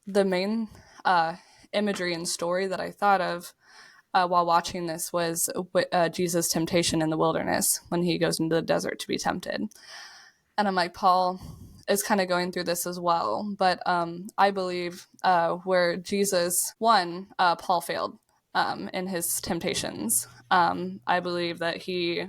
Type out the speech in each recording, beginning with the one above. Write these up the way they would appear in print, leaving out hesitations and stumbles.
The main imagery and story that I thought of while watching this was Jesus' temptation in the wilderness when he goes into the desert to be tempted. And I'm like, Paul is kind of going through this as well. But I believe where Jesus won, Paul failed in his temptations. I believe that he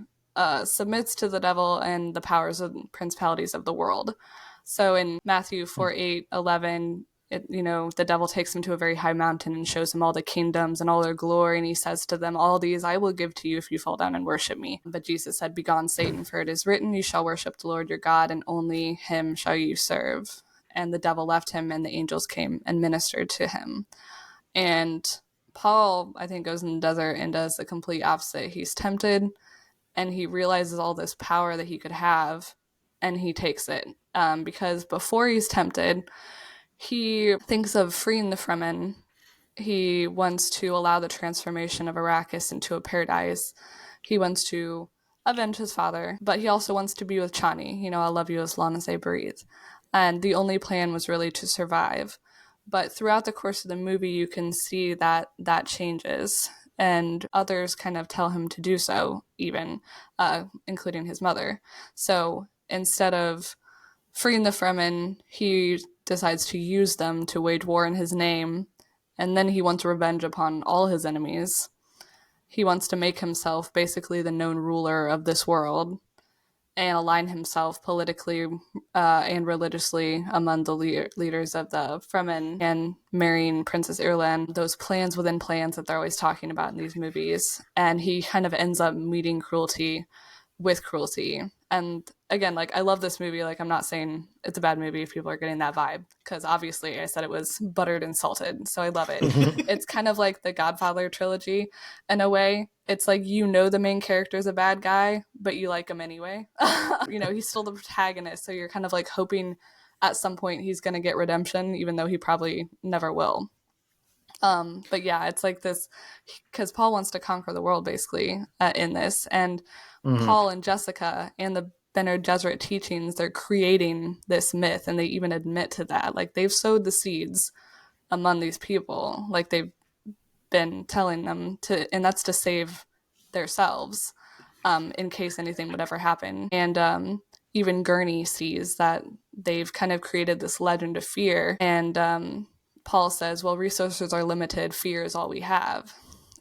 submits to the devil and the powers and principalities of the world. So in Matthew 4:8-11, the devil takes him to a very high mountain and shows him all the kingdoms and all their glory. And he says to them, all these I will give to you if you fall down and worship me. But Jesus said, begone, Satan, for it is written, you shall worship the Lord your God, and only him shall you serve. And the devil left him, and the angels came and ministered to him. And Paul, I think, goes in the desert and does the complete opposite. He's tempted, and he realizes all this power that he could have, and he takes it. Because before he's tempted, he thinks of freeing the Fremen. He wants to allow the transformation of Arrakis into a paradise. He wants to avenge his father, but he also wants to be with Chani. I'll love you as long as I breathe. And the only plan was really to survive. But throughout the course of the movie, you can see that that changes. And others kind of tell him to do so, even, including his mother. So instead of freeing the Fremen, he decides to use them to wage war in his name, and then he wants revenge upon all his enemies. He wants to make himself basically the known ruler of this world and align himself politically and religiously among the leaders of the Fremen and marrying Princess Irulan, those plans within plans that they're always talking about in these movies. And he kind of ends up meeting cruelty with cruelty. And again, I love this movie. I'm not saying it's a bad movie if people are getting that vibe, because obviously I said it was buttered and salted, so I love it. It's kind of like the Godfather trilogy in a way. It's like, the main character is a bad guy, but you like him anyway. He's still the protagonist, so you're kind of hoping at some point he's going to get redemption, even though he probably never will. But yeah, it's like this, because Paul wants to conquer the world basically in this, and Paul and Jessica and the Bene Gesserit teachings, they're creating this myth, and they even admit to that. They've sowed the seeds among these people, they've been telling them to, and that's to save themselves in case anything would ever happen. And even Gurney sees that they've kind of created this legend of fear, and Paul says, well, resources are limited, fear is all we have.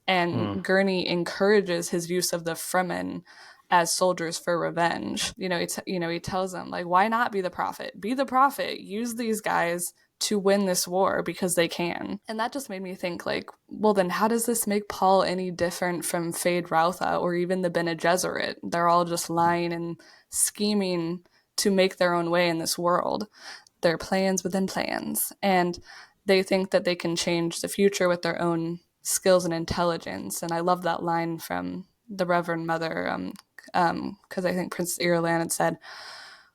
And Gurney encourages his use of the Fremen as soldiers for revenge. He tells them, why not be the prophet? Be the prophet. Use these guys to win this war because they can. And that just made me think, well, then how does this make Paul any different from Feyd-Rautha or even the Bene Gesserit? They're all just lying and scheming to make their own way in this world. They're plans within plans. And they think that they can change the future with their own skills and intelligence. And I love that line from the Reverend Mother, because I think Princess Irulan had said,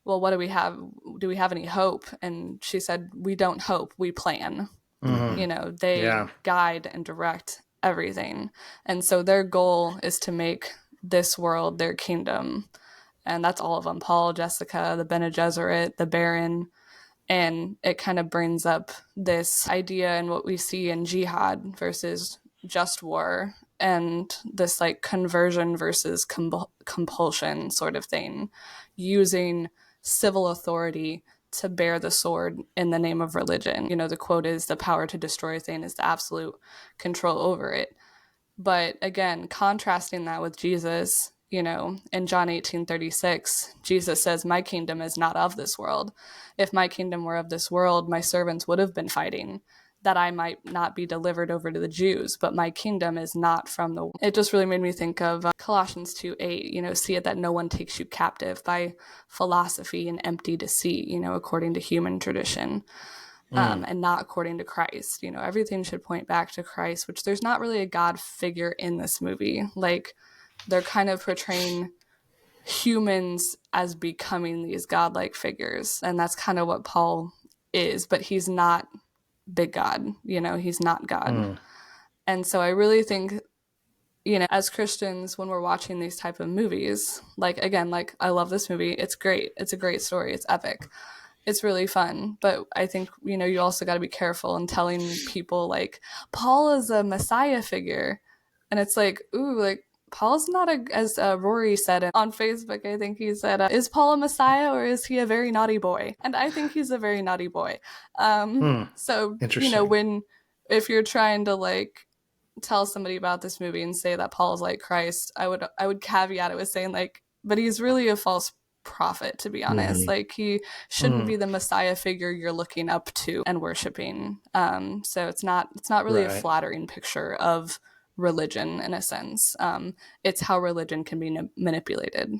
well, what do we have? Do we have any hope? And she said, we don't hope, we plan. They guide and direct everything. And so their goal is to make this world their kingdom. And that's all of them: Paul, Jessica, the Bene Gesserit, the Baron. And it kind of brings up this idea and what we see in jihad versus just war, and this conversion versus compulsion sort of thing, using civil authority to bear the sword in the name of religion. The quote is, the power to destroy a thing is the absolute control over it. But again, contrasting that with Jesus, in John 18:36, Jesus says, my kingdom is not of this world. If my kingdom were of this world, my servants would have been fighting, that I might not be delivered over to the Jews, but my kingdom is not from the world. It just really made me think of Colossians 2:8, see it that no one takes you captive by philosophy and empty deceit, according to human tradition. And not according to Christ. Everything should point back to Christ, which there's not really a God figure in this movie. They're kind of portraying humans as becoming these godlike figures. And that's kind of what Paul is, but he's not big God, he's not God. And so I really think, as Christians, when we're watching these type of movies, again, I love this movie. It's great. It's a great story. It's epic. it's really fun. But I think, you also got to be careful in telling people like Paul is a Messiah figure. And it's like, ooh, like Paul's not as Rory said on Facebook, I think he said, is Paul a Messiah or is he a very naughty boy? And I think he's a very naughty boy. Hmm. So, Interesting. if you're trying to like tell somebody about this movie and say that Paul is like Christ, I would caveat it with saying like, but he's really a false prophet, to be honest. Hmm. Like he shouldn't Hmm. be the Messiah figure you're looking up to and worshiping. So it's not really a Right. flattering picture of religion in a sense. It's how religion can be manipulated.